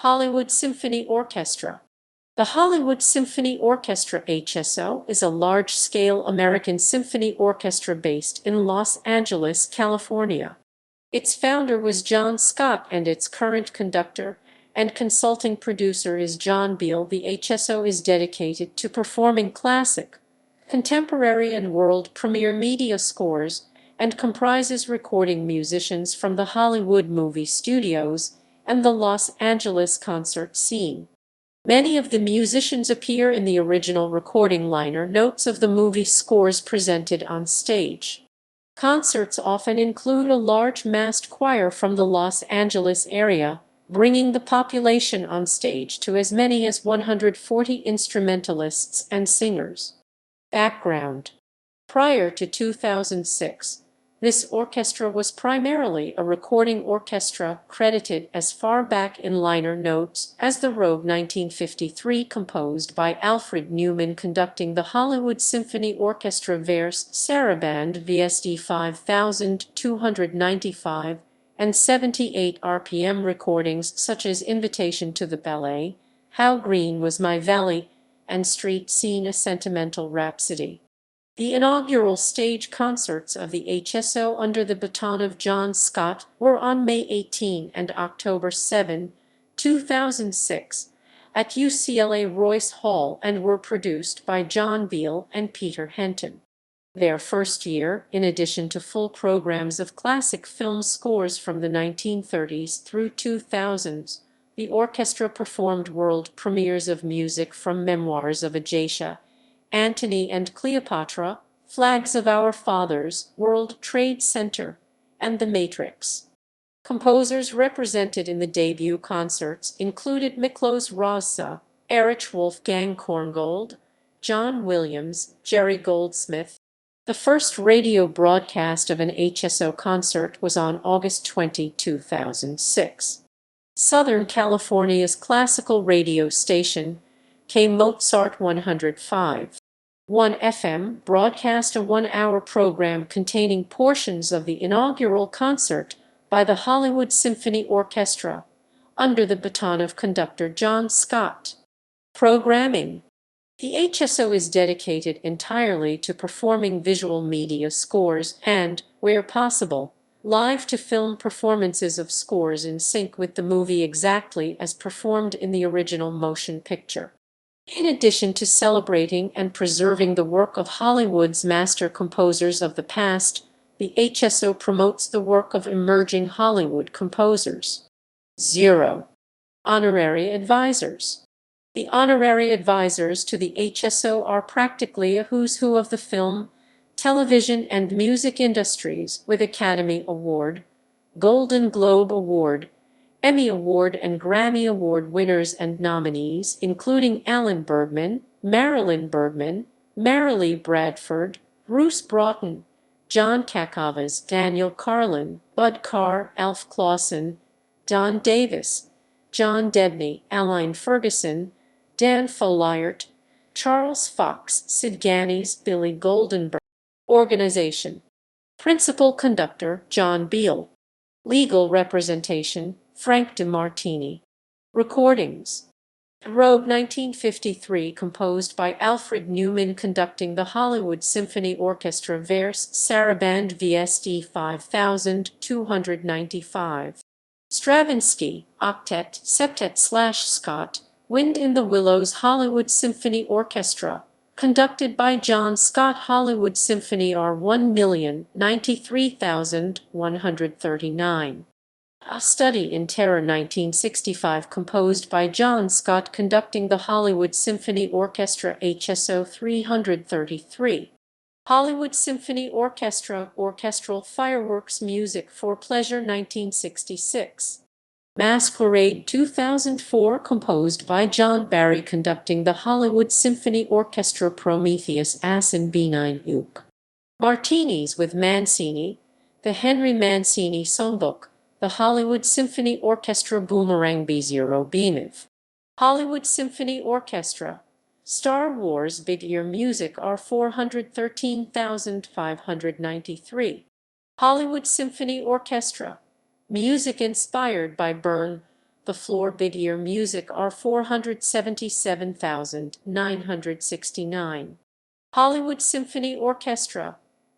Hollywood Symphony Orchestra. The Hollywood Symphony Orchestra HSO is a large-scale American symphony orchestra based in Los Angeles, California. Its founder was John Scott and its current conductor and consulting producer is John Beal. The HSO is dedicated to performing classic, contemporary and world premiere media scores and comprises recording musicians from the Hollywood movie studios and the Los Angeles concert scene. Many of the musicians appear in the original recording liner notes of the movie scores presented on stage. Concerts often include a large massed choir from the Los Angeles area, bringing the population on stage to as many as 140 instrumentalists and singers. Background. Prior to 2006, this orchestra was primarily a recording orchestra credited as far back in liner notes as the Rogue 1953 composed by Alfred Newman conducting the Hollywood Symphony Orchestra Verse Sarabande VSD 5295 and 78 RPM recordings such as Invitation to the Ballet, How Green Was My Valley, and Street Scene A Sentimental Rhapsody. The inaugural stage concerts of the HSO under the baton of John Scott were on May 18 and October 7, 2006, at UCLA Royce Hall and were produced by John Beal and Peter Henton. Their first year, in addition to full programs of classic film scores from the 1930s through 2000s, the orchestra performed world premieres of music from Memoirs of a Geisha, Antony and Cleopatra, Flags of Our Fathers, World Trade Center, and The Matrix. Composers represented in the debut concerts included Miklos Rozsa, Erich Wolfgang Korngold, John Williams, Jerry Goldsmith. The first radio broadcast of an HSO concert was on August 20, 2006. Southern California's classical radio station, K Mozart 105.1 FM broadcast a one-hour program containing portions of the inaugural concert by the Hollywood Symphony Orchestra, under the baton of conductor John Scott. Programming. The HSO is dedicated entirely to performing visual media scores and, where possible, live-to-film performances of scores in sync with the movie exactly as performed in the original motion picture. In addition to celebrating and preserving the work of Hollywood's master composers of the past, the HSO promotes the work of emerging Hollywood composers. 0. Honorary Advisors. The honorary advisors to the HSO are practically a who's who of the film, television, and music industries with Academy Award, Golden Globe Award, Emmy Award and Grammy Award winners and nominees, including Alan Bergman, Marilyn Bergman, Marilee Bradford, Bruce Broughton, John Kakavas, Daniel Carlin, Bud Carr, Alf Clausen, Don Davis, John Debney, Aline Ferguson, Dan Folliart, Charles Fox, Sid Ganis, Billy Goldenberg. Organization. Principal Conductor, John Beal. Legal representation, Frank DeMartini. Recordings. Rogue 1953 composed by Alfred Newman conducting the Hollywood Symphony Orchestra Verse Sarabande VSD 5295. Stravinsky, Octet, Septet/Scott, Wind in the Willows Hollywood Symphony Orchestra, conducted by John Scott Hollywood Symphony R 1,093,139. A Study in Terror 1965 composed by John Scott conducting the Hollywood Symphony Orchestra HSO 333. Hollywood Symphony Orchestra Orchestral Fireworks Music for Pleasure 1966. Masquerade 2004 composed by John Barry conducting the Hollywood Symphony Orchestra Prometheus Asin B9 Uke. Martinis with Mancini, the Henry Mancini Songbook, the Hollywood Symphony Orchestra Boomerang B0 Biniv. Hollywood Symphony Orchestra, Star Wars Big Ear Music R 413,593. Hollywood Symphony Orchestra, music inspired by Byrne, The floor big ear music are 477,969. Hollywood Symphony Orchestra.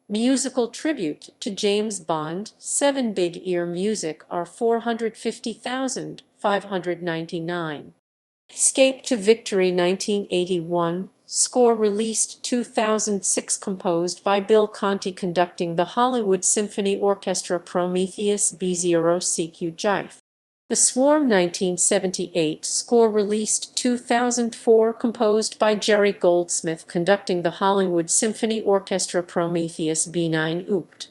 Musical tribute to James Bond, 7 big ear music are 450,599. Escape to Victory 1981, score released 2006 composed by Bill Conti conducting the Hollywood Symphony Orchestra Prometheus B0 CQ Jive. The Swarm 1978, score released 2004 composed by Jerry Goldsmith conducting the Hollywood Symphony Orchestra Prometheus B9 Oopt.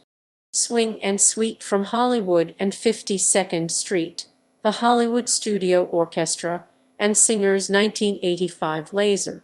Swing and Suite from Hollywood and 52nd Street, the Hollywood Studio Orchestra, and Singers 1985 Laser.